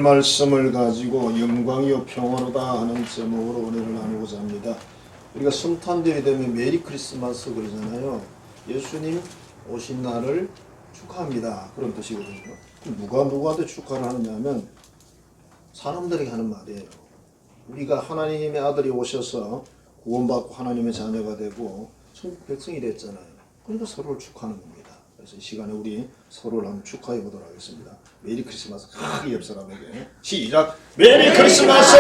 말씀을 가지고 영광이요 평화로다 하는 제목으로 은혜를 나누고자 합니다. 우리가 성탄절이 되면 메리 크리스마스 그러잖아요. 예수님 오신 날을 축하합니다. 그런 뜻이거든요. 누가 누구한테 축하를 하느냐면 사람들에게 하는 말이에요. 우리가 하나님의 아들이 오셔서 구원받고 하나님의 자녀가 되고 천국 백성이 됐잖아요. 그러니까 서로를 축하하는 겁니다. 그래서 이 시간에 우리 서로를 한번 축하해 보도록 하겠습니다. 메리 크리스마스. 크게 옆 사람에게 시작. 메리 크리스마스.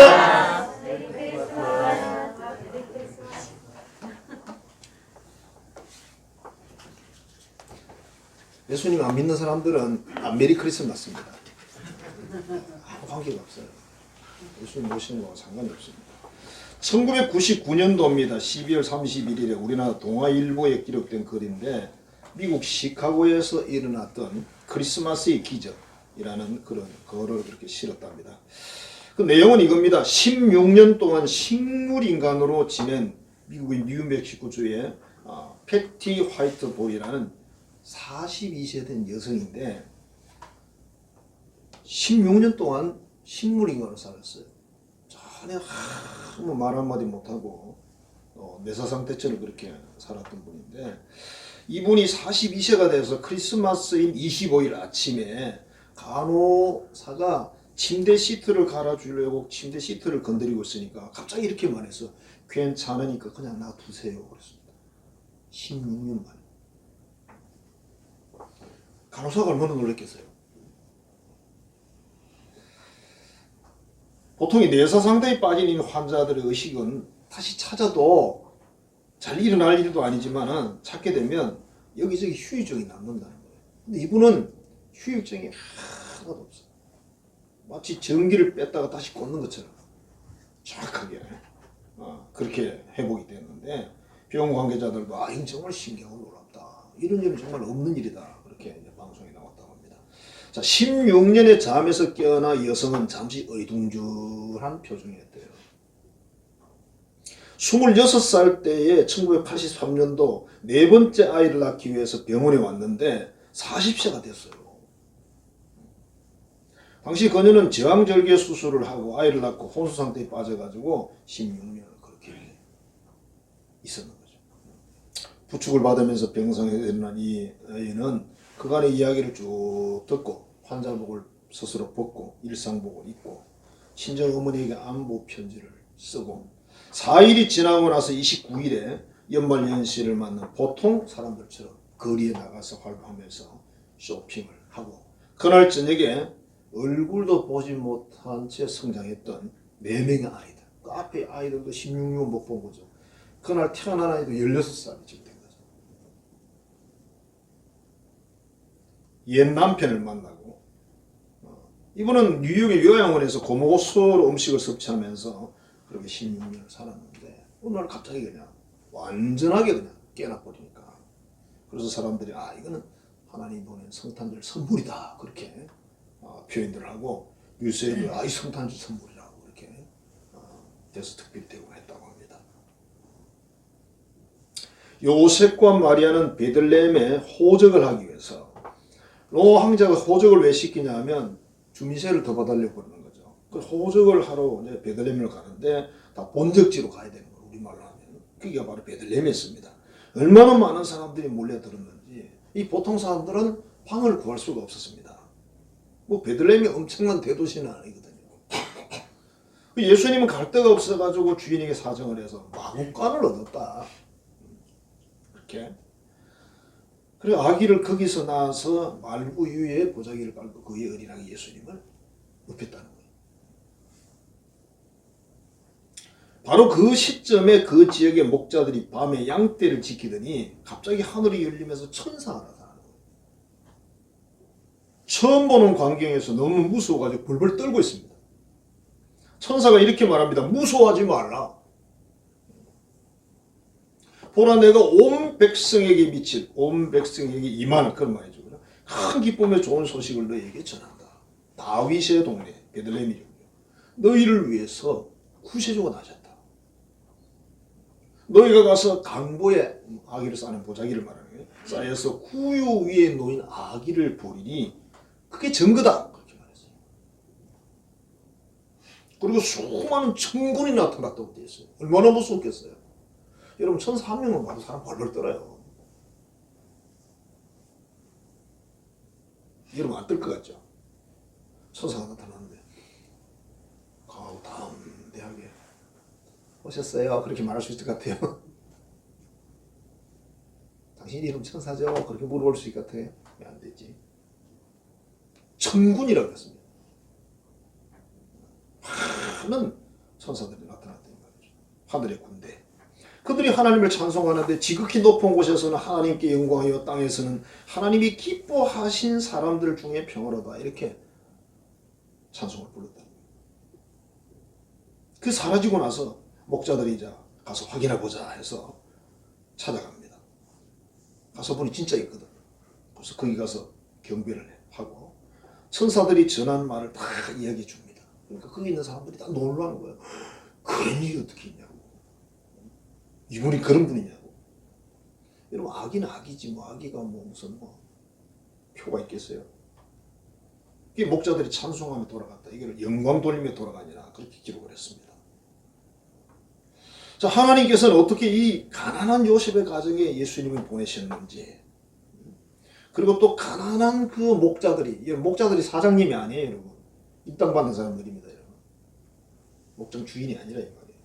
예수님 안 믿는 사람들은 안 메리 크리스마스입니다. 아무 관계가 없어요. 예수님 모시는 거와 상관이 없습니다. 1999년도입니다. 12월 31일에 우리나라 동아일보에 기록된 글인데 미국 시카고에서 일어났던 크리스마스의 기적이라는 그런 거를 그렇게 실었답니다. 그 내용은 이겁니다. 16년 동안 식물인간으로 지낸 미국의 뉴멕시코주의 패티 화이트 보이라는 42세 된 여성인데 16년 동안 식물인간으로 살았어요. 전혀 아무 말 한마디 못하고 내사 상태처럼 그렇게 살았던 분인데 이분이 42세가 돼서 크리스마스인 25일 아침에 간호사가 침대 시트를 갈아주려고 침대 시트를 건드리고 있으니까 갑자기 이렇게 말해서 괜찮으니까 그냥 놔두세요 그랬습니다. 16년 만에. 간호사가 얼마나 놀랐겠어요. 보통 이 내사 상태에 빠진 이 환자들의 의식은 다시 찾아도 잘 일어날 일도 아니지만은 찾게 되면 여기저기 후유증이 남는다는 거예요. 근데 이분은 후유증이 하나도 없어요. 마치 전기를 뺐다가 다시 꽂는 것처럼 정확하게 그렇게 회복이 됐는데 병원 관계자들도 이건 정말 신기하고 놀랍다. 이런 일은 정말 없는 일이다. 그렇게 이제 방송에 나왔다고 합니다. 자, 16년의 잠에서 깨어나 여성은 잠시 어리둥절한 표정이었대요. 26살 때에 1983년도 네 번째 아이를 낳기 위해서 병원에 왔는데 40세가 됐어요. 당시 그녀는 제왕절개 수술을 하고 아이를 낳고 혼수 상태에 빠져가지고 16년을 그렇게 있었는 거죠. 부축을 받으면서 병상에 일어난 이 아이는 그간의 이야기를 쭉 듣고 환자복을 스스로 벗고 일상복을 입고 친정 어머니에게 안부 편지를 쓰고 4일이 지나고 나서 29일에 연말연시를 맞는 보통 사람들처럼 거리에 나가서 활동하면서 쇼핑을 하고 그날 저녁에 얼굴도 보지 못한 채 성장했던 4명의 아이들, 그 앞에 아이들도 16년 못 본 거죠. 그날 태어난 아이도 16살이 지금 된 거죠. 옛 남편을 만나고 이분은 뉴욕의 요양원에서 고무고수로 음식을 섭취하면서 그렇게 16년을 살았는데 어느 날 갑자기 그냥 완전하게 그냥 깨어나버리니까 그래서 사람들이 이거는 하나님 보낸 성탄절 선물이다 그렇게 표현들을 하고 뉴스에도 이 성탄절 선물이라고 그렇게 대서특필이 되고 했다고 합니다. 요셉과 마리아는 베들레헴에 호적을 하기 위해서 왕자가 호적을 왜 시키냐 하면 주민세를 더 받으려고 그러는 거죠. 그 호적을 하러 이제 베들레헴을 가는데 다 본적지로 가야 되는 거예요. 우리말로 하면. 그게 바로 베들레헴이었습니다. 얼마나 많은 사람들이 몰려들었는지 이 보통 사람들은 방을 구할 수가 없었습니다. 뭐 베들레헴이 엄청난 대도시는 아니거든요. 예수님은 갈 데가 없어가지고 주인에게 사정을 해서 마구간을 얻었다. 이렇게. 그래 아기를 거기서 낳아서 말구 위에 보자기를 깔고 그 위에 어린아기 예수님을 눕혔다는 거예요. 바로 그 시점에 그 지역의 목자들이 밤에 양떼를 지키더니 갑자기 하늘이 열리면서 천사가 나타나는 거예요. 처음 보는 광경에서 너무 무서워가지고 벌벌 떨고 있습니다. 천사가 이렇게 말합니다. 무서워하지 말라. 보라 내가 온 백성에게 미칠 온 백성에게 임하는 그런 말이죠. 큰 기쁨의 좋은 소식을 너희에게 전한다. 다윗의 동네 베들레헴이죠. 너희를 위해서 구세주가 나셨다. 너희가 가서 강보에 아기를 싸는 보자기를 말하는 거예요. 쌓여서 구유 위에 놓인 아기를 보리니 그게 증거다. 그렇게 말했어요. 그리고 수많은 천군이 나타났다고 되어 있어요. 얼마나 무섭겠어요. 여러분 천사 한 명만 봐도 사람 벌벌 떨어요. 여러분 안 뜰 것 같죠? 천사가 나타났는데 다음 대학에 오셨어요. 그렇게 말할 수 있을 것 같아요. 당신 이름 천사죠? 그렇게 물어볼 수 있을 것 같아요. 왜 안 되지? 천군이라고 했습니다. 많은 천사들이 나타났다는 말이죠. 하늘의 군대. 그들이 하나님을 찬송하는데 지극히 높은 곳에서는 하나님께 영광이요 땅에서는 하나님이 기뻐하신 사람들 중에 평화로다. 이렇게 찬송을 불렀다. 그 사라지고 나서 목자들이 이제 가서 확인해보자 해서 찾아갑니다. 가서 보니 진짜 있거든. 그래서 거기 가서 경배를 하고 천사들이 전한 말을 다 이야기해 줍니다. 그러니까 거기 있는 사람들이 다 놀라는 거예요. 그런 일이 어떻게 있냐고. 이분이 그런 분이냐고. 여러분 아기는 아기지 뭐 아기가 뭐 무슨 뭐 표가 있겠어요. 이 목자들이 찬송하며 돌아갔다. 이걸 영광 돌리며 돌아가니라 그렇게 기록을 했습니다. 자, 하나님께서는 어떻게 이 가난한 요셉의 가정에 예수님을 보내셨는지, 그리고 또 가난한 그 목자들이 사장님이 아니에요, 여러분. 입당 받는 사람들입니다, 여러분. 목장 주인이 아니라 이 말이에요.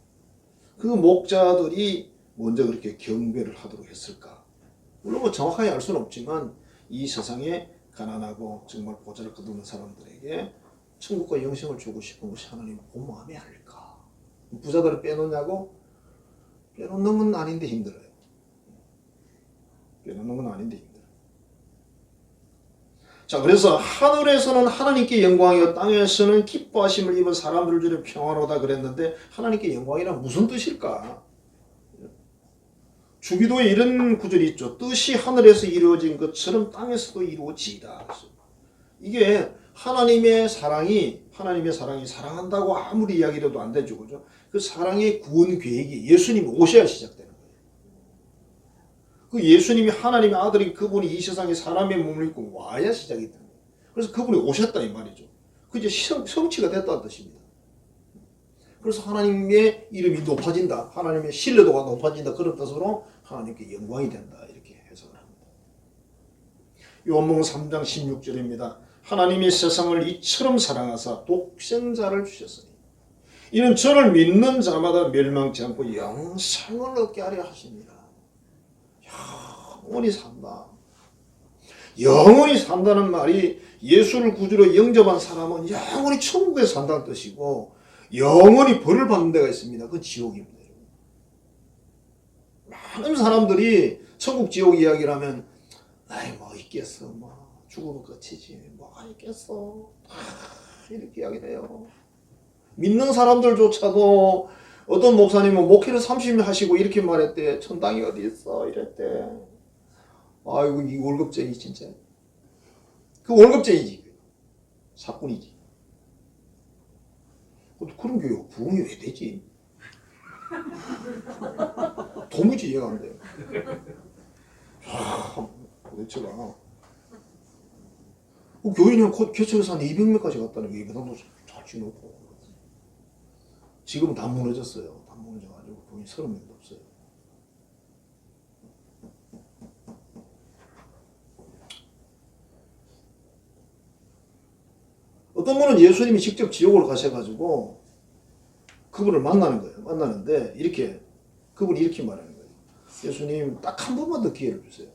그 목자들이 먼저 그렇게 경배를 하도록 했을까? 물론 뭐 정확하게 알 수는 없지만 이 세상에 가난하고 정말 보잘것없는 사람들에게 천국과 영생을 주고 싶은 것이 하나님의 본 마음이 아닐까? 부자들을 빼놓냐고? 빼놓는 건 아닌데 힘들어요. 빼놓는 건 아닌데 힘들어요. 자, 그래서 하늘에서는 하나님께 영광이요 땅에서는 기뻐하심을 입은 사람들 중에 평화로다 그랬는데 하나님께 영광이란 무슨 뜻일까? 주기도에 이런 구절이 있죠. 뜻이 하늘에서 이루어진 것처럼 땅에서도 이루어지이다. 이게 하나님의 사랑이 사랑한다고 아무리 이야기를 해도 안 되죠. 그죠? 그 사랑의 구원 계획이 예수님이 오셔야 시작되는 거예요. 그 예수님이 하나님의 아들인 그분이 이 세상에 사람의 몸을 입고 와야 시작이 되는 거예요. 그래서 그분이 오셨다 이 말이죠. 그 이제 성취가 됐다는 뜻입니다. 그래서 하나님의 이름이 높아진다. 하나님의 신뢰도가 높아진다. 그런 뜻으로 하나님께 영광이 된다. 이렇게 해석을 합니다. 요한복음 3장 16절입니다. 하나님이 세상을 이처럼 사랑하사 독생자를 주셨으니 이는 저를 믿는 자마다 멸망치 않고 영생을 얻게 하려 하십니다. 영원히 산다. 영원히 산다는 말이 예수를 구주로 영접한 사람은 영원히 천국에 산다는 뜻이고 영원히 벌을 받는 데가 있습니다. 그건 지옥입니다. 많은 사람들이 천국 지옥 이야기를 하면 아이 뭐 있겠어 뭐 죽으면 끝이지 뭐가 있겠어 이렇게 이야기를 해요. 믿는 사람들조차도 어떤 목사님은 목회를 30년 하시고 이렇게 말했대. 천당이 어디 있어 이랬대. 아이고 이 월급쟁이 진짜. 그 월급쟁이지. 사꾼이지. 그런 교회 부흥이 왜 되지? 도무지 이해가 안 돼요. 도대체가 교인은 개척에서 한 200명까지 갔다는 게 예배당도 잘 지놓고 지금은 다 무너졌어요. 다 무너져가지고 교인 30명도 없어요. 어떤 분은 예수님이 직접 지옥으로 가셔가지고 그분을 만나는 거예요. 만나는데 그분이 이렇게 말하는 거예요. 예수님 딱 한 번만 더 기회를 주세요.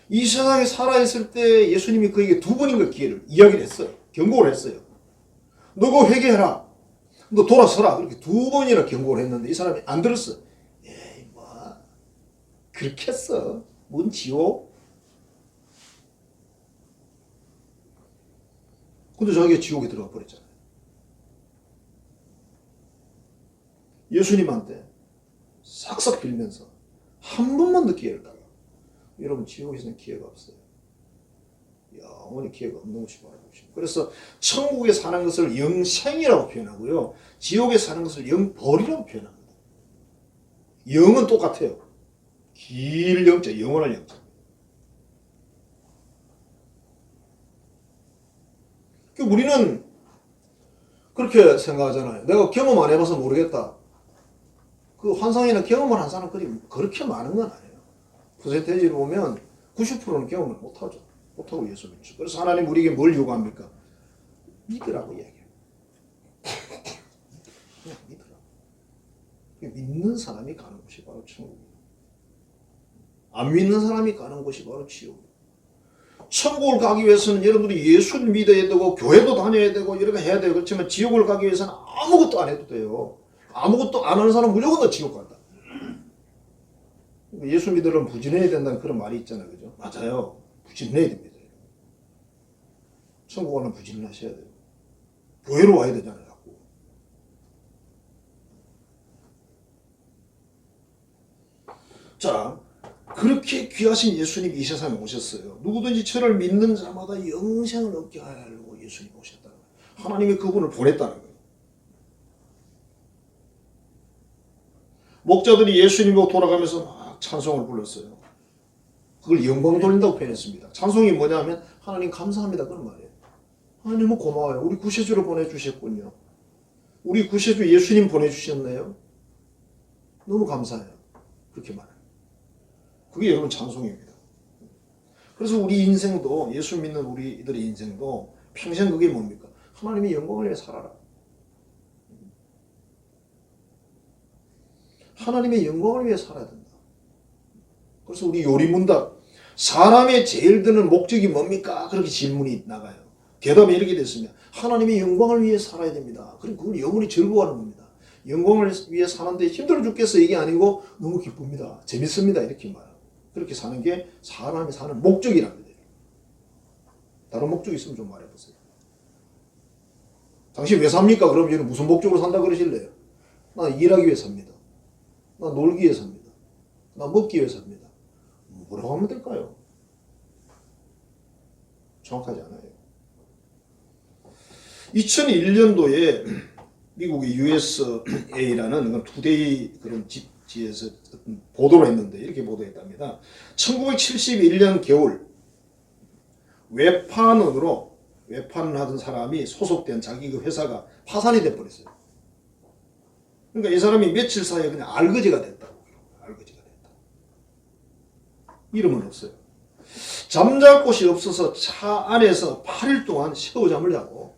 이 세상에 살아있을 때 예수님이 그에게 2번인가 기회를 이야기를 했어요. 경고를 했어요. 너가 회개해라. 너 돌아서라. 그렇게 2번이나 경고를 했는데 이 사람이 안 들었어. 에이 뭐 그렇게 했어. 뭔 지옥? 근데 자기가 지옥에 들어가 버렸잖아요. 예수님한테 싹싹 빌면서 한 번만 더 기회를 달라. 여러분 지옥에서는 기회가 없어요. 영원히 기회가 없는 것이 바라고 있습니다. 그래서 천국에 사는 것을 영생이라고 표현하고요. 지옥에 사는 것을 영벌이라고 표현합니다. 영은 똑같아요. 길 영자, 영원한 영자. 우리는 그렇게 생각하잖아요. 내가 경험 안 해봐서 모르겠다. 그 환상이나 경험을 한 사람들이 그렇게 많은 건 아니에요. 퍼센테이지를 보면 90%는 경험을 못하죠. 못하고 예수 믿죠. 그래서 하나님 우리에게 뭘 요구합니까? 믿으라고 이야기해요. 그냥 믿으라고. 믿는 사람이 가는 곳이 바로 천국이에요. 안 믿는 사람이 가는 곳이 바로 지옥이에요. 천국을 가기 위해서는 여러분들이 예수를 믿어야 되고 교회도 다녀야 되고 이렇게 해야 돼요. 그렇지만 지옥을 가기 위해서는 아무것도 안 해도 돼요. 아무것도 안 하는 사람은 무조건 다 지옥 간다. 예수 믿으려면 부진해야 된다는 그런 말이 있잖아요. 그죠? 맞아요. 부진해야 됩니다. 천국 가려면 부진을 하셔야 돼요. 교회로 와야 되잖아요. 자꾸. 자, 그렇게 귀하신 예수님이 이 세상에 오셨어요. 누구든지 저를 믿는 자마다 영생을 얻게 하려고 예수님이 오셨다는 거예요. 하나님이 그분을 보냈다는 거예요. 목자들이 예수님 보고 돌아가면서 막 찬송을 불렀어요. 그걸 영광 돌린다고 표현했습니다. 찬송이 뭐냐면 하나님 감사합니다 그런 말이에요. 하나님은 고마워요. 우리 구세주를 보내주셨군요. 우리 구세주 예수님 보내주셨네요. 너무 감사해요. 그렇게 말해요. 그게 여러분 찬송입니다. 그래서 우리 인생도 예수 믿는 우리들의 인생도 평생 그게 뭡니까? 하나님의 영광을 위해 살아라. 하나님의 영광을 위해 살아야 된다. 그래서 우리 요리문답 사람의 제일 드는 목적이 뭡니까? 그렇게 질문이 나가요. 대답이 이렇게 됐습니다. 하나님의 영광을 위해 살아야 됩니다. 그리고 그걸 영원히 즐거워하는 겁니다. 영광을 위해 사는데 힘들어 죽겠어 이게 아니고 너무 기쁩니다. 재밌습니다. 이렇게 말해요. 그렇게 사는 게 사람이 사는 목적이랍니다. 다른 목적이 있으면 좀 말해보세요. 당신 왜 삽니까? 그럼 얘는 무슨 목적으로 산다 그러실래요? 나 일하기 위해 삽니다. 나 놀기 위해 삽니다. 나 먹기 위해 삽니다. 뭐라고 하면 될까요? 정확하지 않아요. 2001년도에 미국의 USA라는 투데이 그런 집지에서 보도를 했는데 이렇게 보도했답니다. 1971년 겨울 외판원으로 외판을 하던 사람이 소속된 자기 그 회사가 파산이 돼버렸어요. 그러니까 이 사람이 며칠 사이에 그냥 알거지가 됐다고. 알거지가 됐다. 이름은 없어요. 잠잘 곳이 없어서 차 안에서 8일 동안 샤워잠을 자고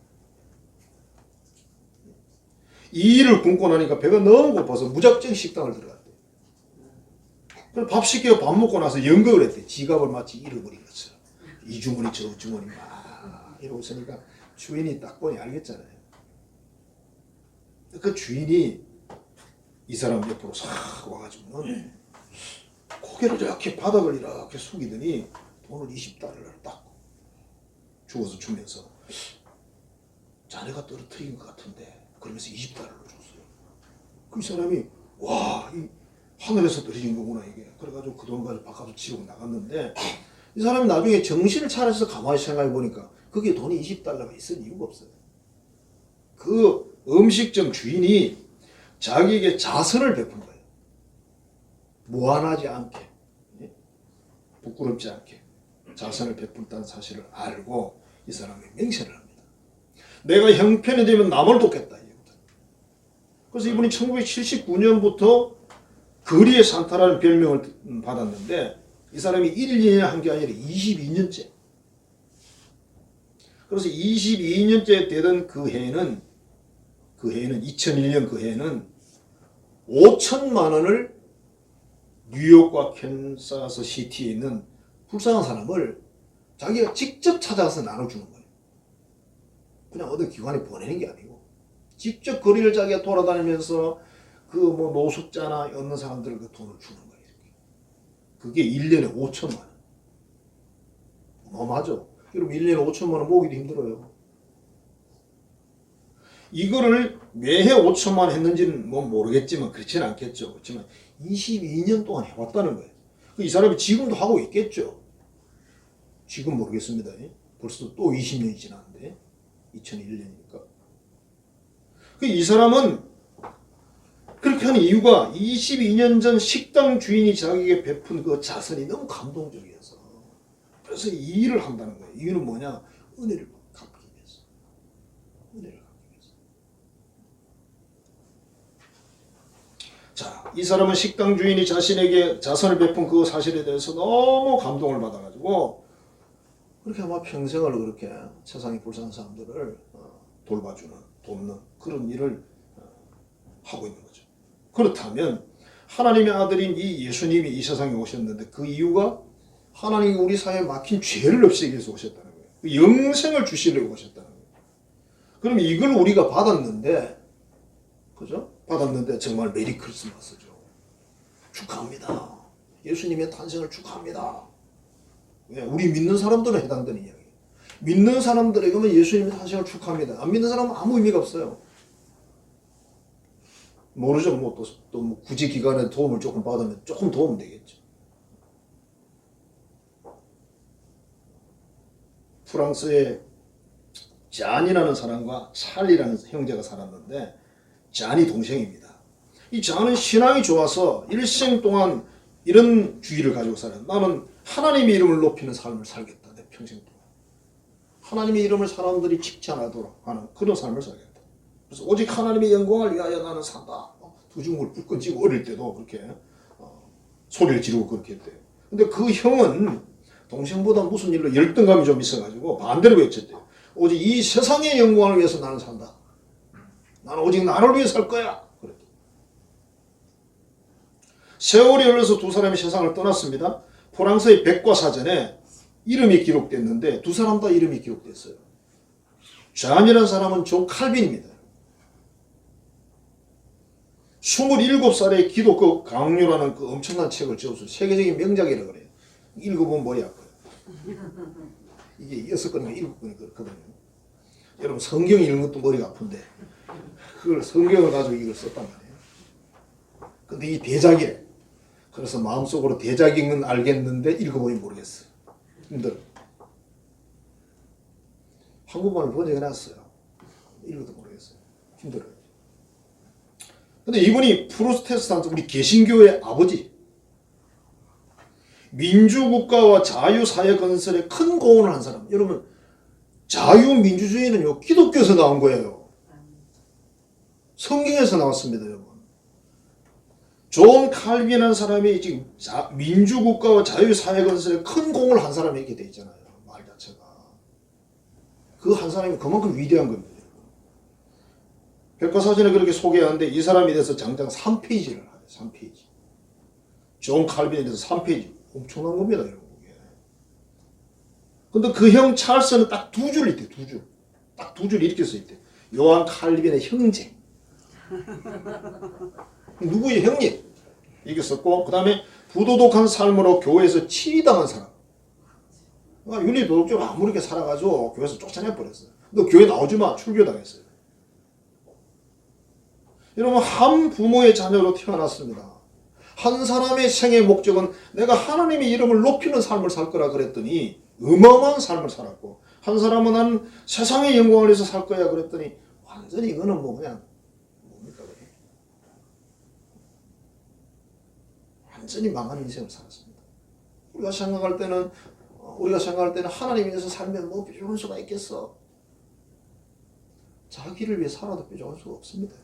이 일을 굶고 나니까 배가 너무 고파서 무작정 식당을 들어갔대요. 그래서 밥 시켜서 밥 먹고 나서 연극을 했대. 지갑을 마치 잃어버린 것처럼. 이 주머니 저 주머니 막 이러고 있으니까 주인이 딱 보니 알겠잖아요. 그 주인이 이 사람 옆으로 싹 와가지고는 고개를 이렇게 바닥을 이렇게 숙이더니 돈을 20달러를 딱 주워서 주면서 자네가 떨어뜨린 것 같은데 그러면서 20달러를 줬어요. 그 사람이 와, 이 하늘에서 떨어진 거구나 이게. 그래가지고 그 돈 가지고 바깥으로 치우고 나갔는데 이 사람이 나중에 정신을 차려서 가만히 생각해 보니까 그게 돈이 20달러가 있을 이유가 없어요. 그 음식점 주인이 자기에게 자선을 베푼 거예요. 무한하지 않게, 부끄럽지 않게 자선을 베푼다는 사실을 알고 이 사람이 맹세를 합니다. 내가 형편이 되면 남을 돕겠다. 그래서 이분이 1979년부터 거리의 산타라는 별명을 받았는데 이 사람이 1년에 한 게 아니라 22년째. 그래서 22년째 되던 그 해에는 2001년 그 해에는 5천만 원을 뉴욕과 캔사스 시티에 있는 불쌍한 사람을 자기가 직접 찾아가서 나눠주는 거예요. 그냥 어느 기관에 보내는 게 아니고 직접 거리를 자기가 돌아다니면서 그 뭐 노숙자나 없는 사람들 그 돈을 주는 거예요. 그게 1년에 5천만 원. 어마어마하죠. 여러분 1년에 5천만 원 모으기도 힘들어요. 이거를 매해 5천만 원 했는지는 뭐 모르겠지만 그렇지는 않겠죠. 그렇지만 22년 동안 해왔다는 거예요. 이 사람이 지금도 하고 있겠죠. 지금 모르겠습니다. 벌써 또 20년이 지났는데 2001년이니까. 이 사람은 그렇게 하는 이유가 22년 전 식당 주인이 자기에게 베푼 그 자선이 너무 감동적이어서 그래서 이 일을 한다는 거예요. 이유는 뭐냐? 은혜를 갚기 위해서. 은혜를 갚기 위해서. 자, 이 사람은 식당 주인이 자신에게 자선을 베푼 그 사실에 대해서 너무 감동을 받아가지고 그렇게 아마 평생을 그렇게 세상에 불쌍한 사람들을 돌봐주는, 돕는 그런 일을 하고 있는 거죠. 그렇다면 하나님의 아들인 이 예수님이 이 세상에 오셨는데 그 이유가 하나님이 우리 사회에 막힌 죄를 없애기 위해서 오셨다는 거예요. 그 영생을 주시려고 오셨다는 거예요. 그럼 이걸 우리가 받았는데, 그죠? 받았는데 정말 메리 크리스마스죠. 축하합니다. 예수님의 탄생을 축하합니다. 우리 믿는 사람들은 해당되는 이야기예요. 믿는 사람들에게는 예수님의 탄생을 축하합니다. 안 믿는 사람은 아무 의미가 없어요. 모르죠. 또 굳이 기관의 도움을 조금 받으면 조금 도움 되겠죠. 프랑스에 잔이라는 사람과 찰리라는 형제가 살았는데 잔이 동생입니다. 이 잔은 신앙이 좋아서 일생 동안 이런 주의를 가지고 살아요. 나는 하나님의 이름을 높이는 삶을 살겠다. 내 평생 동안. 하나님의 이름을 사람들이 칭찬하도록 하는 그런 삶을 살겠다. 그래서 오직 하나님의 영광을 위하여 나는 산다. 두 중을 불끈 쥐고 어릴 때도 그렇게 소리를 지르고 그렇게 했대요. 근데 그 형은 동생보다 무슨 일로 열등감이 좀 있어가지고 반대로 외쳤대요. 오직 이 세상의 영광을 위해서 나는 산다. 나는 오직 나를 위해 살 거야. 그랬대요. 세월이 흘러서 두 사람이 세상을 떠났습니다. 프랑스의 백과사전에 이름이 기록됐는데 두 사람 다 이름이 기록됐어요. 잔이라는 사람은 존 칼빈입니다. 27살에 기독교 강요라는 그 엄청난 책을 지었어요. 세계적인 명작이라고 그래요. 읽어보면 머리 아파요. 이게 6권인가 7권이 그렇거든요. 여러분 성경 읽는 것도 머리가 아픈데 그걸 성경을 가지고 이걸 썼단 말이에요. 근데 이 대작이래. 그래서 마음속으로 대작인 건 알겠는데 읽어보면 모르겠어요. 힘들어. 한국말로 번역해놨어요. 읽어도 모르겠어요. 힘들어요. 근데 이분이 프로테스탄트 우리 개신교의 아버지, 민주국가와 자유사회 건설에 큰 공헌을 한 사람. 여러분 자유민주주의는요 기독교에서 나온 거예요. 성경에서 나왔습니다. 여러분 존 칼빈이라는 사람이 지금 민주국가와 자유사회 건설에 큰 공헌을 한 사람이 이렇게 돼 있잖아요. 말 자체가 그 한 사람이 그만큼 위대한 겁니다. 백과사전에 그렇게 소개하는데 이 사람에 대해서 장장 3페이지를 하요. 3페이지. 존 칼빈에 대해서 3페이지. 엄청난 겁니다. 여러분. 근데 그 형 찰스는 딱 두 줄 있대. 두 줄. 딱 두 줄 이렇게 써있대. 요한 칼빈의 형제. 누구의 형님? 이게 썼고 그 다음에 부도덕한 삶으로 교회에서 치리당한 사람. 윤리도덕적으로 아무렇게 살아가지고 교회에서 쫓아내버렸어요. 너 교회 나오지 마. 출교당했어요. 여러분 한 부모의 자녀로 태어났습니다. 한 사람의 생의 목적은 내가 하나님의 이름을 높이는 삶을 살 거라 그랬더니 어마어마한 삶을 살았고 한 사람은 난 세상의 영광을 위해서 살 거야 그랬더니 완전히 이거는 뭐 그냥 뭡니까 그게 완전히 망한 인생을 살았습니다. 우리가 생각할 때는 하나님 위해서 살면 뭐 뾰족한 수가 있겠어. 자기를 위해 살아도 뾰족한 수가 없습니다.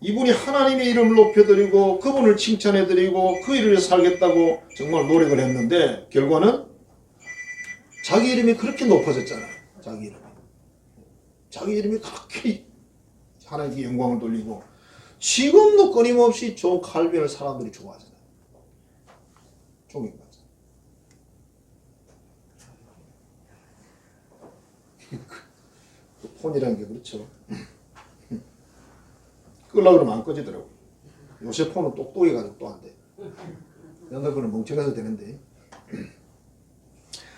이분이 하나님의 이름을 높여드리고 그분을 칭찬해드리고 그 일을 위해서 살겠다고 정말 노력을 했는데 결과는 자기 이름이 그렇게 높아졌잖아요. 자기 이름이 그렇게 하나님께 영광을 돌리고 지금도 끊임없이 존 칼빈을 사람들이 좋아하잖아요. 존경받잖아요. 그 폰이라는 게 그렇죠. 끌려고 그러면 안 꺼지더라고요. 요새 폰은 똑똑해 가지고 또 안 돼. 옛날 거는 멍청해서 되는데.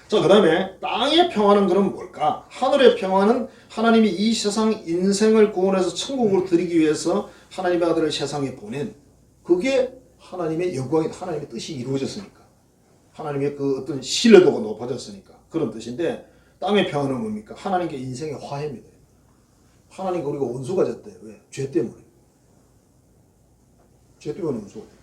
자, 그 다음에 땅의 평화는 그럼 뭘까? 하늘의 평화는 하나님이 이 세상 인생을 구원해서 천국으로 드리기 위해서 하나님의 아들을 세상에 보낸 그게 하나님의 영광이 하나님의 뜻이 이루어졌으니까. 하나님의 그 어떤 신뢰도가 높아졌으니까. 그런 뜻인데 땅의 평화는 뭡니까? 하나님께 인생의 화해입니다. 하나님과 우리가 원수가 됐대요. 왜? 죄 때문에. 죄 때문에 원수가 돼요.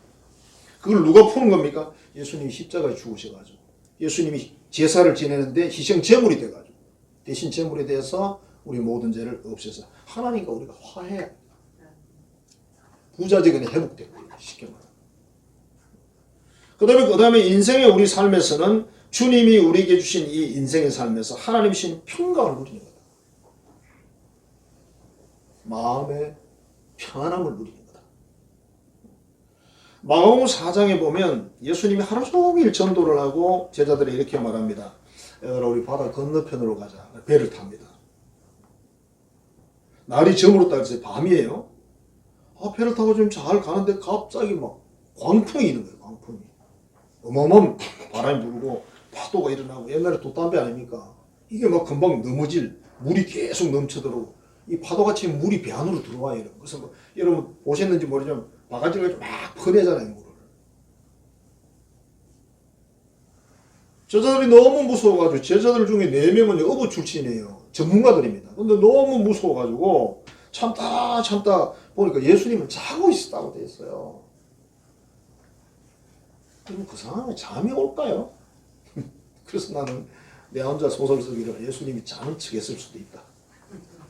그걸 누가 푸는 겁니까? 예수님이 십자가에 죽으셔가지고 예수님이 제사를 지내는데 희생 제물이 돼가지고 대신 제물에 대해서 우리 모든 죄를 없애서 하나님과 우리가 화해해야 부자지간에 회복되고 쉽게 말하면 그다음에 인생의 우리 삶에서는 주님이 우리에게 주신 이 인생의 삶에서 하나님 주신 평강을 누리는 거다. 마음의 편안함을 누리는 거다. 마가복음 4장에 보면 예수님이 하루 종일 전도를 하고 제자들이 이렇게 말합니다. 얘들아 우리 바다 건너편으로 가자. 배를 탑니다. 날이 저물었다 해서 밤이에요. 배를 타고 좀 잘 가는데 갑자기 막 광풍이 있는 거예요. 광풍이. 어마어마한 바람이 불고 파도가 일어나고 옛날에 돛담배 아닙니까? 이게 막 금방 넘어질 물이 계속 넘쳐들어오고 이 파도같이 물이 배 안으로 들어와요. 그래서 뭐 여러분 보셨는지 모르지만 바가지가 막 퍼내잖아요. 물을. 제자들이 너무 무서워가지고 제자들 중에 4명은 어부 출신이에요. 전문가들입니다. 근데 너무 무서워가지고 참다 보니까 예수님은 자고 있었다고 돼 있어요. 그럼 그 상황에 잠이 올까요? 그래서 나는 내 혼자 소설 쓰기로 예수님이 자는 척 했을 수도 있다.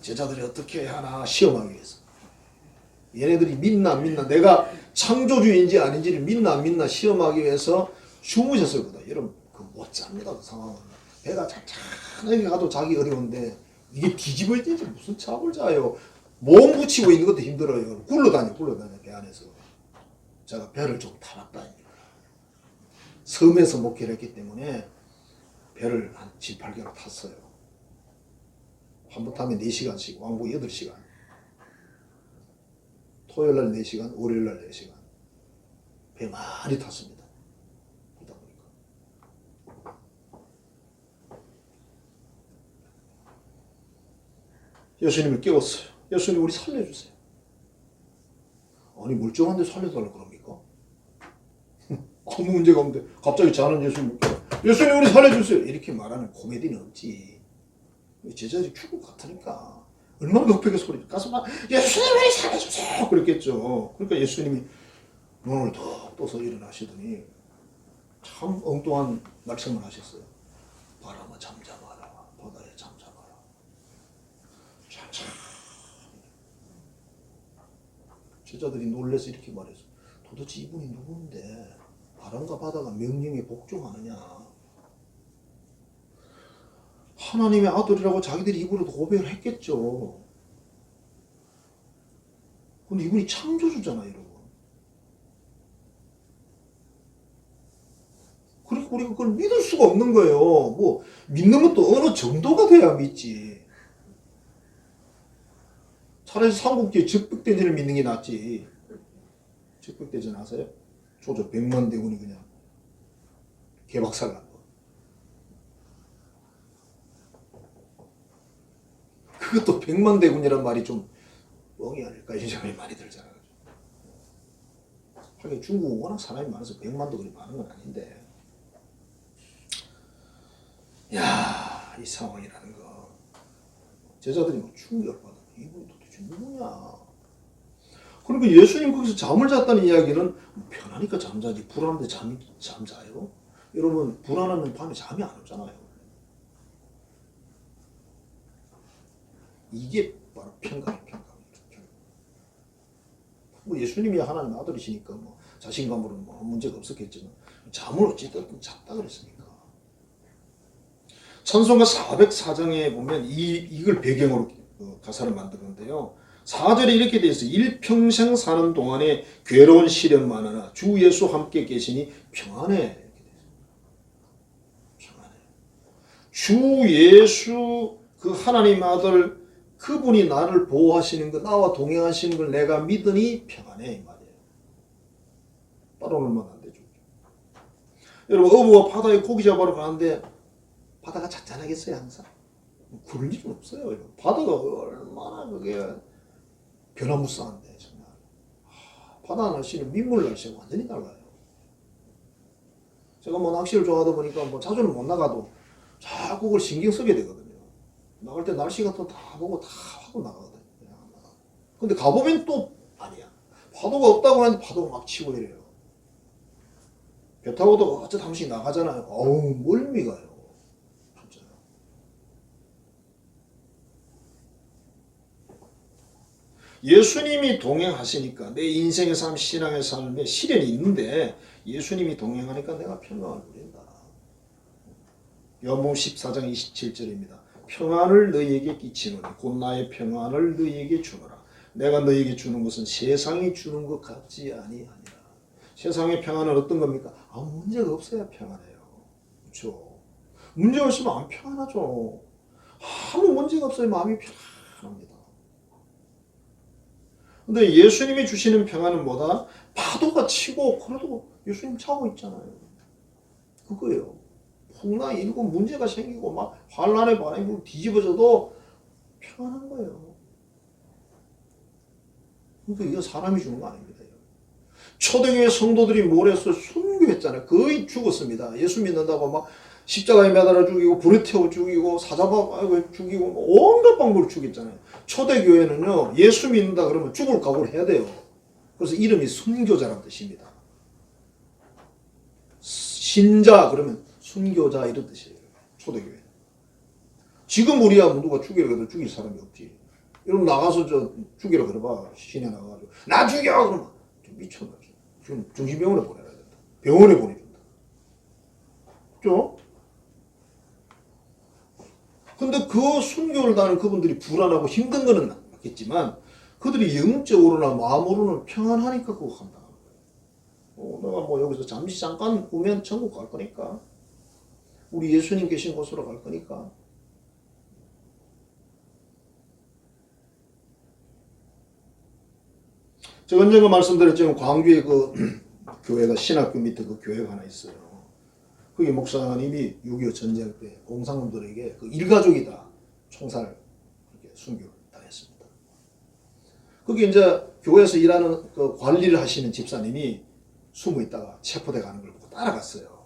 제자들이 어떻게 해야 하나 시험하기 위해서. 얘네들이 믿나 안 믿나 내가 창조주인지 아닌지를 믿나 안 믿나 시험하기 위해서 주무셨을 거다. 여러분 못 잡니다. 그 상황은. 배가 찬찬하게 가도 자기 어려운데 이게 뒤집어지지 무슨 잠을 자요. 몸 붙이고 있는 것도 힘들어요. 굴러다녀 배 안에서. 제가 배를 좀 타봤다. 섬에서 목회를 했기 때문에 배를 한 7, 8개월 탔어요. 한 번 타면 4시간씩 왕복 8시간. 토요일날 4시간, 월요일날 4시간. 배 많이 탔습니다. 그러다 보니까. 예수님을 깨웠어요. 예수님 우리 살려주세요. 아니 멀쩡한데 살려달라고 그럽니까? 아무 문제가 없는데 갑자기 자는 예수님 우리 살려주세요. 이렇게 말하는 코미디는 없지. 제자들이 죽을 것 같으니까 얼마나 높게 소리 가서 막 예수님 우리 살려주세요 그랬겠죠. 그러니까 예수님이 눈을 더 떠서 일어나시더니 참 엉뚱한 말씀을 하셨어요. 바람아 잠잠하라. 바다에 잠잠하라. 참 제자들이 놀라서 이렇게 말했어. 도대체 이분이 누구인데 바람과 바다가 명령에 복종하느냐. 하나님의 아들이라고 자기들이 입으로도 고백을 했겠죠. 근데 이분이 창조주잖아요, 여러분. 그러니까 우리가 그걸 믿을 수가 없는 거예요. 뭐 믿는 것도 어느 정도가 돼야 믿지. 차라리 삼국지에 적백대전을 믿는 게 낫지. 적백대전 아세요? 조조 100만 대군이 그냥 개박살 난 거. 그것도 100만 대군이란 말이 좀 뻥이 아닐까 이런 생각이 많이 들잖아요. 하긴 중국은 워낙 사람이 많아서 100만도 그리 많은 건 아닌데. 야, 이 상황이라는 거. 제자들이 막 충격받아. 이분이 도대체 누구냐. 그러니까 예수님 거기서 잠을 잤다는 이야기는 편하니까 잠자지 불안한데 잠자요? 여러분 불안하면 밤에 잠이 안 오잖아요. 이게 바로 평강이에요. 뭐 예수님이 하나님 아들이시니까 뭐 자신감으로는 뭐 문제가 없었겠지만 잠을 어찌됐든 잤다 그랬으니까. 찬송가 404장에 보면 이걸 배경으로 가사를 만드는데요. 4절에 이렇게 되어 있어요. 일평생 사는 동안에 괴로운 시련 많으나 주 예수 함께 계시니 평안해. 이렇게 되어 있어요. 평안해. 주 예수 그 하나님 아들 그분이 나를 보호하시는 것, 나와 동행하시는 걸 내가 믿으니 평안해 이 말이에요. 따라오면 안 되죠. 여러분 어부가 바다에 고기 잡으러 가는데 바다가 잔잔하겠어요 항상? 그럴 일은 없어요. 여러분. 바다가 얼마나 그게 변화무쌍한데 정말. 바다 날씨는 민물 날씨가 완전히 달라요. 제가 뭐 낚시를 좋아하다 보니까 뭐 자주는 못 나가도 자꾸 그걸 신경 쓰게 되거든요. 나갈 때 날씨 같은 거 다 보고 다 하고 나가거든요. 근데 가보면 또 아니야. 파도가 없다고 하는데 파도가 막 치고 이래요. 배 타고도 어쩌다 한 번씩 나가잖아요. 어우 멀미가요. 진짜. 예수님이 동행하시니까 내 인생의 삶, 신앙의 삶에 시련이 있는데 예수님이 동행하니까 내가 평강을 누린다. 요한복음 14장 27절입니다. 평안을 너희에게 끼치노니 곧 나의 평안을 너희에게 주노라. 내가 너희에게 주는 것은 세상이 주는 것 같지 아니하니라. 세상의 평안은 어떤 겁니까? 아무 문제가 없어야 평안해요. 그렇죠? 문제가 없으면 안 평안하죠. 아무 문제가 없어야 마음이 평안합니다. 근데 예수님이 주시는 평안은 뭐다? 파도가 치고 그래도 예수님 자고 있잖아요. 그거예요. 풍랑이 일고 문제가 생기고 막 환란의 바람이 불고 뒤집어져도 평안한 거예요. 그러니까 이거 사람이 주는 거 아닙니다. 초대교회 성도들이 뭘 했어? 순교했잖아요. 거의 죽었습니다. 예수 믿는다고 막 십자가에 매달아 죽이고 불에 태워 죽이고 사자박 죽이고 온갖 방법으로 죽였잖아요. 초대교회는요, 예수 믿는다 그러면 죽을 각오를 해야 돼요. 그래서 이름이 순교자라는 뜻입니다. 신자 그러면 순교자 이런 뜻이에요. 초대교회. 지금 우리야 누가 죽이려고 해도 죽일 사람이 없지. 여러분 나가서 저 죽이라 그래봐. 시내 나가가지고 나 죽여! 그러면 좀 미쳤나. 지금 정신병원에 보내야 된다. 병원에 보내준다. 그죠? 근데 그 순교를 당하는 그분들이 불안하고 힘든 거는 맞겠지만 그들이 영적으로나 마음으로는 평안하니까 그거 한다. 내가 뭐 여기서 잠시 잠깐 보면 천국 갈 거니까. 우리 예수님 계신 곳으로 갈 거니까. 제가 언젠가 말씀드렸지만 광주에 그 교회가 신학교 밑에 그 교회가 하나 있어요. 그게 목사님이 6.25 전쟁 때 공산군들에게 그 일가족이 다 총살 그렇게 순교를 당했습니다. 거기 이제 교회에서 일하는 그 관리를 하시는 집사님이 숨어 있다가 체포돼 가는 걸 보고 따라갔어요.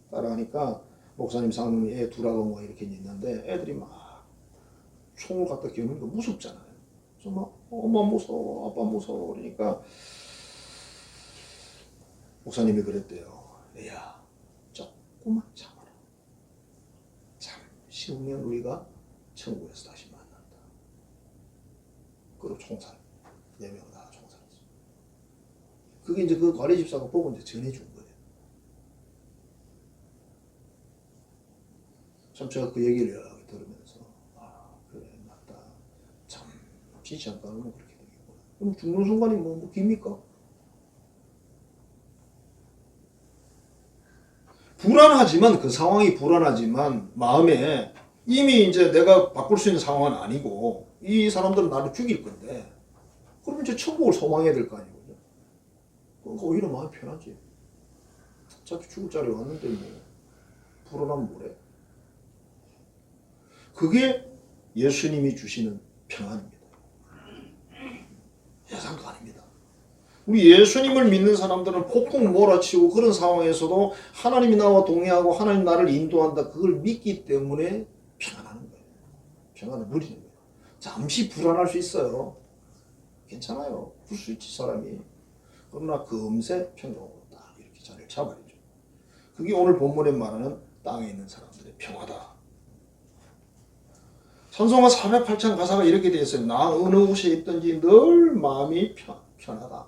따라가니까 목사님 사모님이 애 둘하고 뭐 이렇게 있는데 애들이 막 총을 갖다 겨누니까 무섭잖아요. 그래서 막 엄마 무서워, 아빠 무서워 그러니까 목사님이 그랬대요. 야, 조금만 참아라. 잠시 후면 우리가 천국에서 다시 만난다. 그리고 총살. 4명 다 총살했어. 그게 이제 그 관리 집사가 보고 이제 전해준 거예요. 참 제가 그 얘기를 들으면서 그래 맞다. 참 지지 않고 하면 그렇게 되겠구나. 그럼 죽는 순간이 뭐 깁니까? 불안하지만 그 상황이 불안하지만 마음에 이미 이제 내가 바꿀 수 있는 상황은 아니고 이 사람들은 나를 죽일 건데 그러면 이제 천국을 소망해야 될 거 아니거든요. 그러니까 오히려 마음이 편하지. 어차피 죽을 자리에 왔는데 뭐 불안하면 뭐래. 그게 예수님이 주시는 평안입니다. 예상도 아닙니다. 우리 예수님을 믿는 사람들은 폭풍 몰아치고 그런 상황에서도 하나님이 나와 동행하고 하나님 나를 인도한다. 그걸 믿기 때문에 평안하는 거예요. 평안을 누리는 거예요. 잠시 불안할 수 있어요. 괜찮아요. 그럴 수 있지 사람이. 그러나 금세 평강으로 딱 이렇게 자리를 잡아야죠. 그게 오늘 본문에 말하는 땅에 있는 사람들의 평화다. 찬송가 408장 가사가 이렇게 되어 있어요. 나 어느 곳에 있든지 늘 마음이 편하다.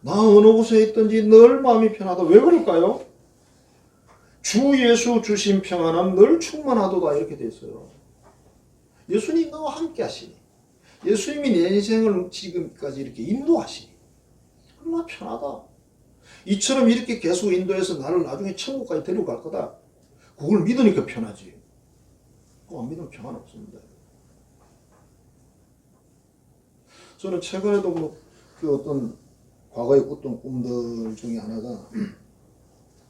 나 어느 곳에 있든지 늘 마음이 편하다. 왜 그럴까요? 주 예수 주신 평안함 늘 충만하도다 이렇게 되어 있어요. 예수님 나와 함께 하시니 예수님이 내 인생을 지금까지 이렇게 인도하시니 얼마나 편하다. 이처럼 이렇게 계속 인도해서 나를 나중에 천국까지 데려갈 거다. 그걸 믿으니까 편하지. 그거 안 믿으면 평안 없습니다. 저는 최근에도 그 어떤 과거에 꿨던 꿈들 중에 하나가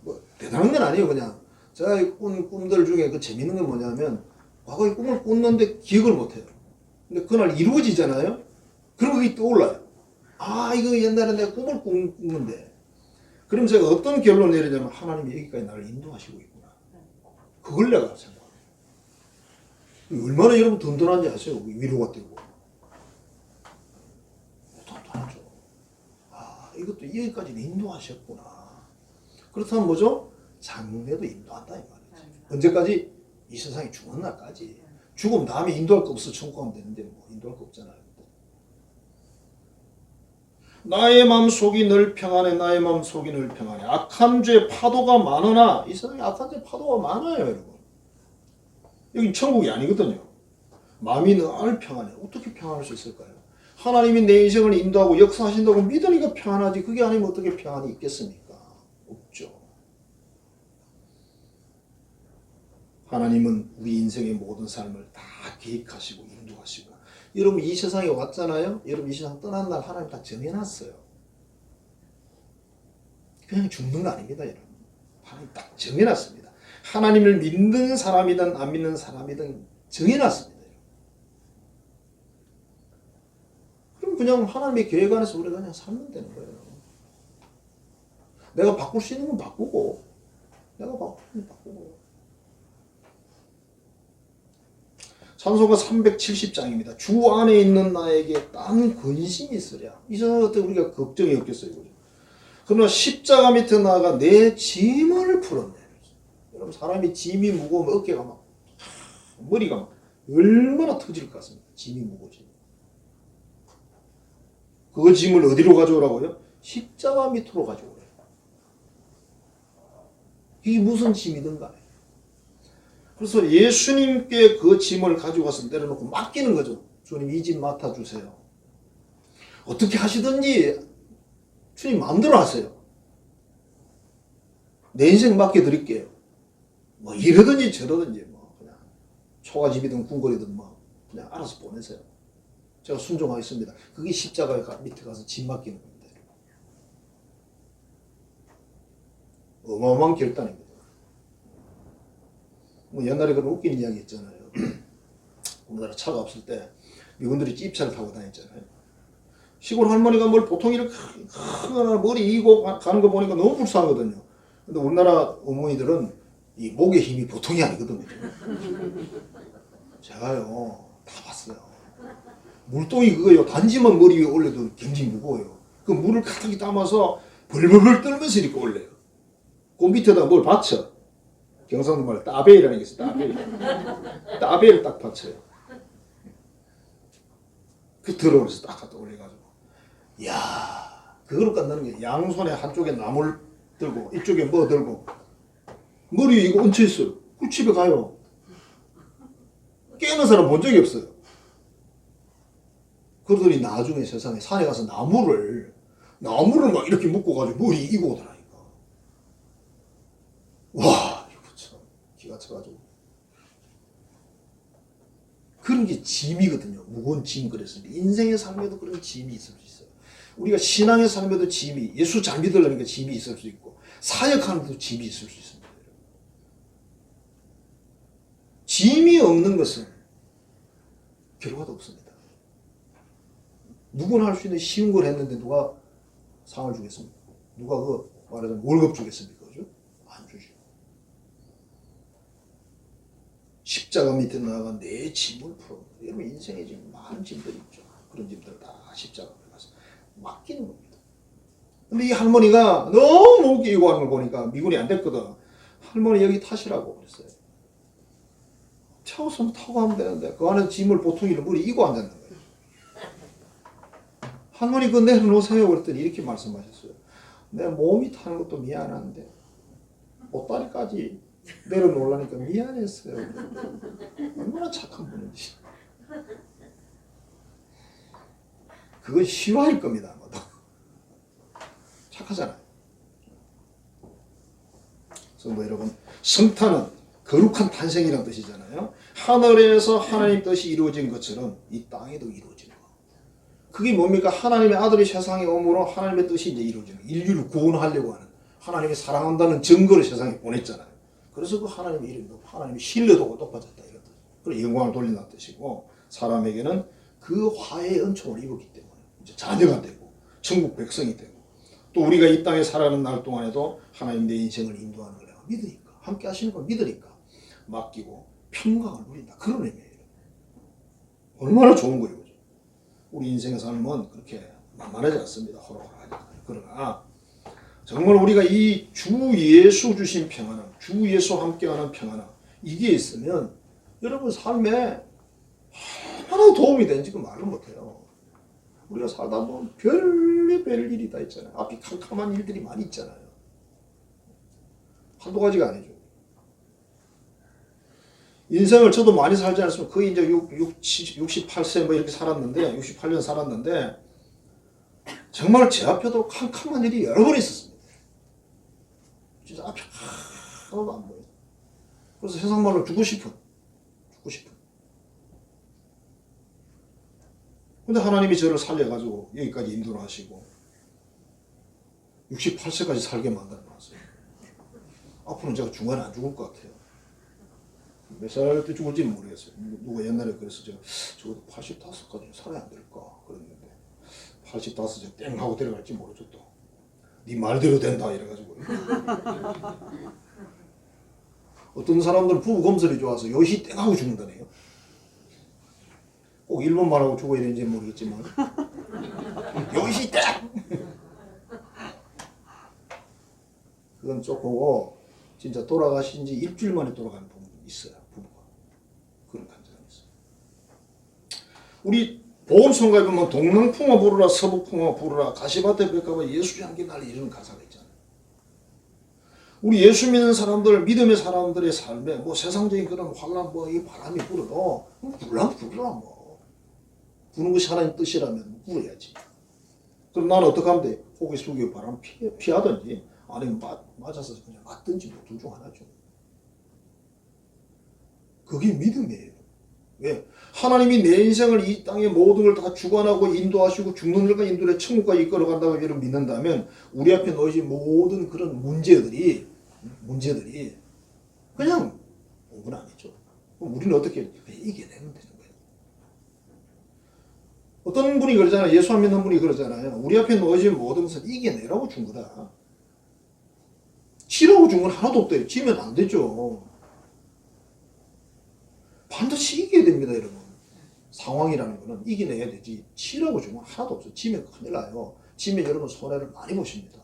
뭐 대단한 건 아니에요. 그냥 제가 꾼 꿈들 중에 그 재밌는 건 뭐냐면 과거에 꿈을 꿨는데 기억을 못해요. 근데 그날 이루어지잖아요. 그럼 그게 떠올라요. 아 이거 옛날에 내가 꿈을 꿨는데 그럼 제가 어떤 결론을 내리냐면 하나님이 여기까지 나를 인도하시고 있구나. 그걸 내가 생각합니다. 얼마나 여러분 든든한지 아세요? 위로가 되고 든든하죠. 아 이것도 여기까지 인도하셨구나. 그렇다면 뭐죠? 장래도 인도한다 이 말이지. 언제까지? 이 세상이 죽는 날까지. 죽음 다음에 인도할 거 없어. 천국 가면 되는데 뭐 인도할 거 없잖아요. 나의 마음속이 늘 평안해. 나의 마음속이 늘 평안해. 악한 죄 파도가 많으나 이 세상에 악한 죄 파도가 많아요, 여러분. 여긴 천국이 아니거든요. 마음이 늘 평안해. 어떻게 평안할 수 있을까요? 하나님이 내 인생을 인도하고 역사하신다고 믿으니까 평안하지. 그게 아니면 어떻게 평안이 있겠습니까? 없죠. 하나님은 우리 인생의 모든 삶을 다 계획하시고 인도하시고. 여러분 이 세상에 왔잖아요. 여러분 이 세상 떠난 날 하나님 다 정해놨어요. 그냥 죽는 거 아닙니다, 여러분. 하나님 딱 정해놨습니다. 하나님을 믿는 사람이든 안 믿는 사람이든 정해놨습니다. 그럼 그냥 하나님의 계획 안에서 우리가 그냥 살면 되는 거예요. 내가 바꿀 수 있는 건 바꾸고, 내가 바꿀 수 있는 건 바꾸고. 찬송가 370장입니다. 주 안에 있는 나에게 딴 근심이 있으랴. 이 세상에 어떻게 우리가 걱정이 없겠어요. 그죠? 그러나 십자가 밑에 나아가 내 짐을 풀었네. 여러분 사람이 짐이 무거우면 어깨가 막 머리가 막 얼마나 터질 것 같습니다. 짐이 무거워지면. 그 짐을 어디로 가져오라고요? 십자가 밑으로 가져오래요. 이게 무슨 짐이든 간에. 그래서 예수님께 그 짐을 가져가서 내려놓고 맡기는 거죠. 주님 이 짐 맡아주세요. 어떻게 하시든지 주님 마음대로 하세요. 내 인생 맡겨드릴게요. 뭐 이러든지 저러든지 뭐 그냥 초가집이든 궁궐이든 뭐 그냥 알아서 보내세요. 제가 순종하겠습니다. 그게 십자가 밑에 가서 짐 맡기는 겁니다. 어마어마한 결단입니다. 뭐 옛날에 그런 웃기는 이야기 있잖아요. 우리나라 차가 없을 때 미군들이 찝차를 타고 다녔잖아요. 시골 할머니가 뭘 보통 이렇게 큰 머리 이고 가는 거 보니까 너무 불쌍하거든요. 근데 우리나라 어머니들은 이 목의 힘이 보통이 아니거든요. 제가요 다 봤어요. 물동이 그거요. 단지만 머리 위에 올려도 굉장히 무거워요. 그 물을 가득히 담아서 벌벌벌 떨면서 이렇게 올려요. 그 밑에다 뭘 받쳐. 경상도 말로 따베이라는 게 있어요. 따베이. 따베이를 딱 받쳐요. 그 들어오면서 딱 갖다 올려가지고. 이야, 그거로 끝나는 게 양손에 한쪽에 나물 들고 이쪽에 뭐 들고 머리 위에 이거 얹혀 있어요. 그 집에 가요. 깨는 사람 본 적이 없어요. 그러더니 나중에 세상에 산에 가서 나무를 막 이렇게 묶어가지고 머리 이고 오더라니까. 와, 이거 참 기가 차가지고. 그런 게 짐이거든요. 무거운 짐 그랬을 때. 인생의 삶에도 그런 짐이 있을 수 있어요. 우리가 신앙의 삶에도 짐이, 예수 잘 믿으려니까 짐이 있을 수 있고, 사역하는 데도 짐이 있을 수 있습니다. 짐이 없는 것은 결과도 없습니다. 누구나 할 수 있는 쉬운 걸 했는데 누가 상을 주겠습니까? 누가 그 말하자면 월급 주겠습니까? 그죠? 안 주죠. 십자가 밑에 나아가 내 짐을 풀어. 여러분 인생에 지금 많은 짐들이 있죠. 그런 짐들 다 십자가 앞에 가서 맡기는 겁니다. 근데 이 할머니가 너무 웃기고 하는 걸 보니까 미군이 안 됐거든. 할머니 여기 타시라고 그랬어요. 차우선 타고 하면 되는데 그 안에 짐을 보통 이런 물이 이고 안 된다는 거예요. 할머니 그거 내려놓으세요. 그랬더니 이렇게 말씀하셨어요. 내 몸이 타는 것도 미안한데 보따리까지 내려놓으려니까 미안했어요. 얼마나 착한 분인지. 그건 실화일 겁니다. 아마도. 착하잖아요. 성도 여러분, 성탄은 거룩한 탄생이라는 뜻이잖아요. 하늘에서 하나님 뜻이 이루어진 것처럼 이 땅에도 이루어진 거. 그게 뭡니까? 하나님의 아들이 세상에 오므로 하나님의 뜻이 이제 이루어지는 거. 인류를 구원하려고 하는 하나님이 사랑한다는 증거를 세상에 보냈잖아요. 그래서 그 하나님의 이름이 높고 하나님의 신뢰도가 높아졌다 이런 뜻. 그리고 영광을 돌린다는 뜻이고 사람에게는 그 화해의 은총을 입었기 때문에 이제 자녀가 되고 천국 백성이 되고 또 우리가 이 땅에 살아가는 날 동안에도 하나님 내 인생을 인도하는 걸 내가 믿으니까 함께 하시는 걸 믿으니까 맡기고 평강을 누린다. 그런 의미예요. 얼마나 좋은 거예요. 우리 인생의 삶은 그렇게 만만하지 않습니다. 호락호락하지 않아요. 그러나 정말 우리가 이 주 예수 주신 평안함, 주 예수 함께하는 평안함 이게 있으면 여러분 삶에 얼마나 도움이 되는지 그 말을 못해요. 우리가 살다 보면 별의별 일이 다 있잖아요. 앞이 캄캄한 일들이 많이 있잖아요. 한두 가지가 아니죠. 인생을 저도 많이 살지 않았으면 거의 이제 68세 뭐 이렇게 살았는데, 68년 살았는데, 정말 제 앞에도 캄캄한 일이 여러 번 있었습니다. 진짜 앞이 하나도 안 보여요. 그래서 세상 말로 죽고 싶은. 근데 하나님이 저를 살려가지고 여기까지 인도를 하시고 68세까지 살게 만들어놨어요. 앞으로는 제가 중간에 안 죽을 것 같아요. 몇 살 때 죽을지는 모르겠어요. 누가 옛날에 그래서 제가 적어도 85까지 살아야 안 될까 그랬는데 85세 땡 하고 데려갈지 모르죠 또. 네 말대로 된다 이래가지고. 어떤 사람들은 부부 검설이 좋아서 요시 땡 하고 죽는다네요. 꼭 일본말 하고 죽어야 되는지 모르겠지만 요시 땡! 그건 쪼꼬고 진짜 돌아가신 지 일주일 만에 돌아가는 부분이 있어요. 부부가. 그런 간증이 있어요. 우리 보험송가에 보면 동릉풍어 부르라 서북풍어 부르라 가시밭에 백가봐 예수 향기 날리 이런 가사가 있잖아요. 우리 예수 믿는 사람들, 믿음의 사람들의 삶에 뭐 세상적인 그런 환란 뭐 이 바람이 불어도 불라면 불라 뭐. 부는 것이 하나님 뜻이라면 불어야지. 그럼 나는 어떻게 하면 돼? 고개 숙이고 바람 피하든지 아니면 맞아서 그냥 맞든지 뭐 둘 중 하나죠. 그게 믿음이에요. 왜? 하나님이 내 인생을 이 땅의 모든 걸 다 주관하고 인도하시고 죽는 일과 인도를 천국까지 이끌어간다고 믿는다면 우리 앞에 놓여진 모든 그런 문제들이 그냥 온 건 아니죠. 그럼 우리는 어떻게 이겨내면 되는 거예요. 어떤 분이 그러잖아요. 예수 안 믿는 분이 그러잖아요. 우리 앞에 놓여진 모든 것을 이겨내라고 준 거다. 지라고 준 건 하나도 없대요. 지면 안 되죠. 반드시 이겨야 됩니다, 여러분. 상황이라는 거는 이겨내야 되지. 지라고 준 건 하나도 없어요. 지면 큰일 나요. 지면 여러분 손해를 많이 보십니다.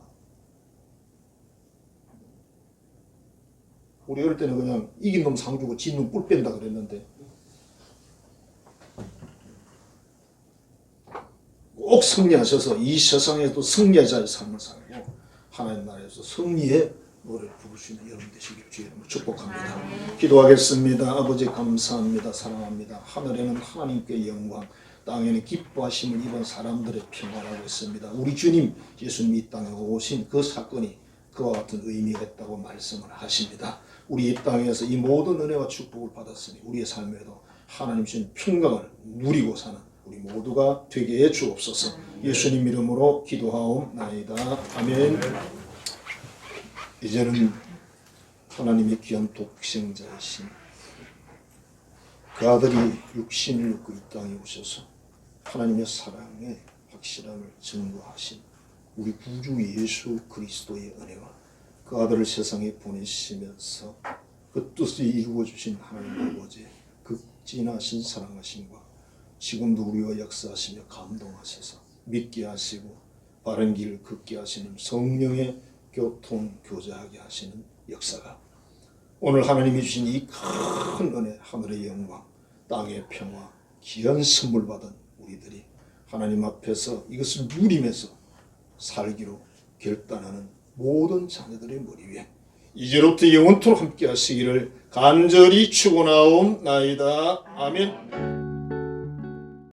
우리 어릴 때는 그냥 이긴 놈 상 주고 진 놈 뿔 뺀다 그랬는데 꼭 승리하셔서 이 세상에도 승리자의 삶을 살고 하나님 나라에서 승리의 노래를 부를 수 있는 여러분 되시기를 주의 이름으로 축복합니다. 기도하겠습니다. 아버지 감사합니다. 사랑합니다. 하늘에는 하나님께 영광, 땅에는 기뻐하심을 입은 사람들의 평화라고 했습니다. 우리 주님 예수님 이 땅에 오신 그 사건이 그와 같은 의미가 있다고 말씀을 하십니다. 우리 이 땅에서 이 모든 은혜와 축복을 받았으니 우리의 삶에도 하나님 주신 평강을 누리고 사는 우리 모두가 되게 해 주옵소서. 예수님 이름으로 기도하옵나이다. 아멘. 이제는 하나님의 귀한 독생자이신 그 아들이 육신을 입고 이 땅에 오셔서 하나님의 사랑의 확실함을 증거하신 우리 구주 예수 그리스도의 은혜와 그 아들을 세상에 보내시면서 그 뜻을 이루어 주신 하나님 아버지의 극진하신 사랑하심과 지금도 우리와 역사하시며 감동하셔서 믿게 하시고 바른 길을 걷게 하시는 성령의 교통 교제하게 하시는 역사가 오늘 하나님이 주신 이 큰 은혜, 하늘의 영광, 땅의 평화, 귀한 선물 받은 우리들이 하나님 앞에서 이것을 누리면서 살기로 결단하는 모든 자녀들의 머리 위에 이제로부터 영원토록 함께 하시기를 간절히 축원하옵나이다. 아멘.